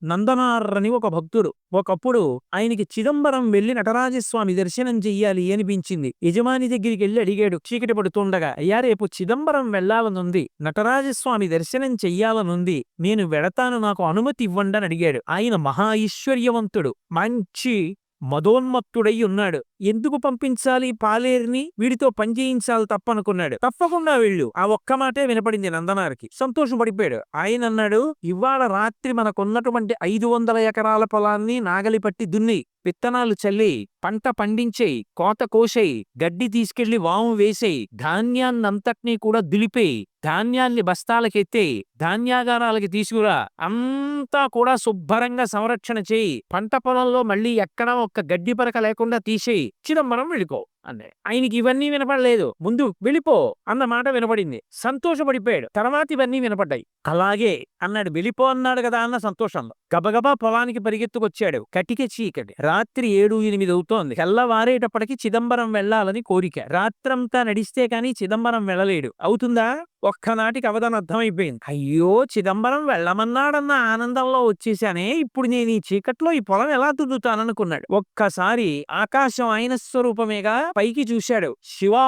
నందనారని ఒక భక్తుడు. ఒకప్పుడు ఆయనకి చిదంబరం వెళ్లి నటరాజస్వామి దర్శనం చెయ్యాలి అనిపించింది. యజమాని దగ్గరికెళ్లి అడిగాడు చీకటి పడుతుండగా, అయ్యా రేపు చిదంబరం వెళ్లాలనుంది, నటరాజస్వామి దర్శనం చెయ్యాలనుంది, నేను వెడతాను, నాకు అనుమతి ఇవ్వండి అని అడిగాడు. ఆయన మహా ఐశ్వర్యవంతుడు, మంచి మదోన్మత్తుడై ఉన్నాడు. ఎందుకు పంపించాలి పాలేరుని, వీడితో పని చేయించాలి తప్పనుకున్నాడు. తప్పకుండా వెళ్ళు, ఆ ఒక్క మాటే వినపడింది నందనారికి. సంతోషపడిపోయాడు. ఆయన అన్నాడు, ఇవాళ రాత్రి మనకున్నటువంటి 500 ఎకరాల పొలాన్ని నాగలి పట్టి దున్ని, విత్తనాలు చల్లి, పంట పండించేయి, కోత కోసేయి, గడ్డి తీసుకెళ్లి వాము వేసేయి, ధాన్యాన్నంతటినీ కూడా దులిపేయి, ధాన్యాన్ని బస్తాలకెత్తేయి, ధాన్యాగారాలకి తీసుకురా, అంతా కూడా శుభ్రంగా సంరక్షణ చేయి, పంట పొలంలో మళ్ళీ ఎక్కడా ఒక్క గడ్డి పరక లేకుండా తీసేయి, చిదంబరం వెళ్ళిపో అన్నాడు. ఆయనకి ఇవన్నీ వినపడలేదు. ముందు వెళ్ళిపో అన్న మాట వినపడింది. సంతోషపడిపోయాడు. తర్వాత ఇవన్నీ వినపడ్డాయి. అలాగే అన్నాడు. వెళ్ళిపో అన్నాడు కదా అన్న సంతోషంలో గబగబా పొలానికి పరిగెత్తుకొచ్చాడు. కటిక చీకటి. రాత్రి 7-8 అవుతోంది. తెల్లవారేటప్పటికి చిదంబరం వెళ్లాలని కోరిక. రాత్రంతా నడిస్తే కాని చిదంబరం వెళ్ళలేడు. అవుతుందా? ఒక్కనాటికి అవధానం అర్థమైపోయింది. అయ్యో, చిదంబరం వెళ్ళమన్నాడన్న ఆనందంలో వచ్చేసానే, ఇప్పుడు నేను ఈ చీకట్లో ఈ పొలం ఎలా దున్నుతాననుకున్నాడు. ఒక్కసారి ఆకాశం ఆయన స్వరూపమేగా, పైకి చూశాడు. శివా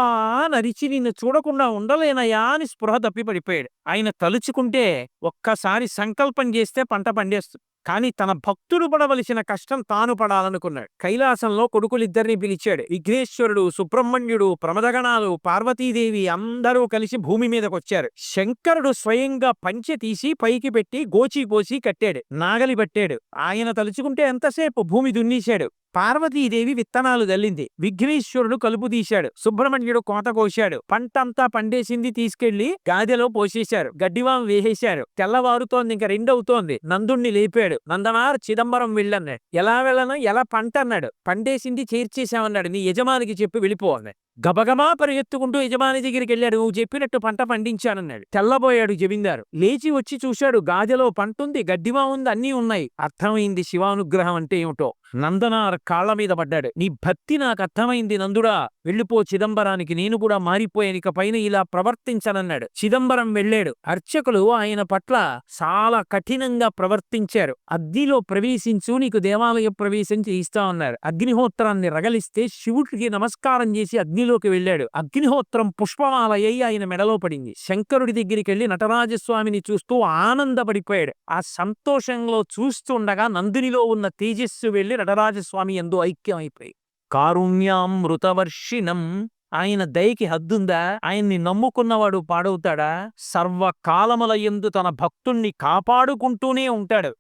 నరిచి నిన్ను చూడకుండా ఉండలేనయా అని స్పృహ తప్పి పడిపోయాడు. ఆయన తలుచుకుంటే ఒక్కసారి సంకల్పం చేస్తే పంట పండేస్తుంది. కాని తన భక్తుడు పడవలసిన కష్టం తాను పడాలనుకున్నాడు. కైలాసంలో కొడుకులిద్దరిని పిలిచాడు. విఘ్నేశ్వరుడు, సుబ్రహ్మణ్యుడు, ప్రమదగణాలు, పార్వతీదేవి అందరూ కలిసి భూమి మీదకొచ్చారు. శంకరుడు స్వయంగా పంచె తీసి పైకి పెట్టి గోచి పోసి కట్టాడు. నాగలి పట్టాడు. ఆయన తలుచుకుంటే ఎంతసేపు భూమి దున్నేశాడు. పార్వతీదేవి విత్తనాలు జల్లింది. విఘ్నేశ్వరుడు కలుపు తీశాడు. సుబ్రహ్మణ్యుడు కోత కోశాడు. పంటంతా పండేసింది, తీసుకెళ్లి గాదెలో పోసేశారు. గడ్డివాం వేసేశారు. తెల్లవారుతోంది, ఇంక 2 అవుతోంది. నందుణ్ణి లేపాడు. నందనార్, చిదంబరం వెళ్ళన్నాడు. ఎలా వెళ్ళను, ఎలా పంట అన్నాడు. పండేసింది చేర్చేశామన్నాడు. నీ యజమానికి చెప్పి వెళ్ళిపో అన్నాడు. గబగబా పరిగెత్తుకుంటూ యజమాని దగ్గరికి వెళ్ళాడు. నువ్వు చెప్పినట్టు పంట పండించానన్నాడు. తెల్లబోయాడు జమీందారు. లేచి వచ్చి చూశాడు. గాదెలో పంటుంది, గడ్డివా ఉంది, అన్నీ ఉన్నాయి. అర్థమైంది శివానుగ్రహం అంటే ఏమిటో. నందనార్ కాళ్ల మీద పడ్డాడు. నీ భక్తి నాకు అర్థమైంది నందుడా, వెళ్ళిపో చిదంబరానికి, నేను కూడా మారిపోయాను, ఇక పైన ఇలా ప్రవర్తించనన్నాడు. చిదంబరం వెళ్ళాడు. అర్చకులు ఆయన పట్ల చాలా కఠినంగా ప్రవర్తించారు. అగ్నిలో ప్రవేశించు, నీకు దేవాలయ ప్రవేశం చేయిస్తా ఉన్నారు. అగ్నిహోత్రాన్ని రగలిస్తే శివుడికి నమస్కారం చేసి అగ్నిలోకి వెళ్ళాడు. అగ్నిహోత్రం పుష్పమాలయ్యి ఆయన మెడలో పడింది. శంకరుడి దగ్గరికి వెళ్లి నటరాజస్వామిని చూస్తూ ఆనందపడిపోయాడు. ఆ సంతోషంలో చూస్తుండగా నందునిలో ఉన్న తేజస్సు వెళ్లి నటరాజస్వామి యందు ఐక్యమైపోయి, కారుణ్యామృతవర్షిణం, ఆయన దయకి హద్దుందా? ఆయన్ని నమ్ముకున్నవాడు పాడవుతాడా? సర్వకాలముల యందు తన భక్తుణ్ణి కాపాడుకుంటూనే ఉంటాడు.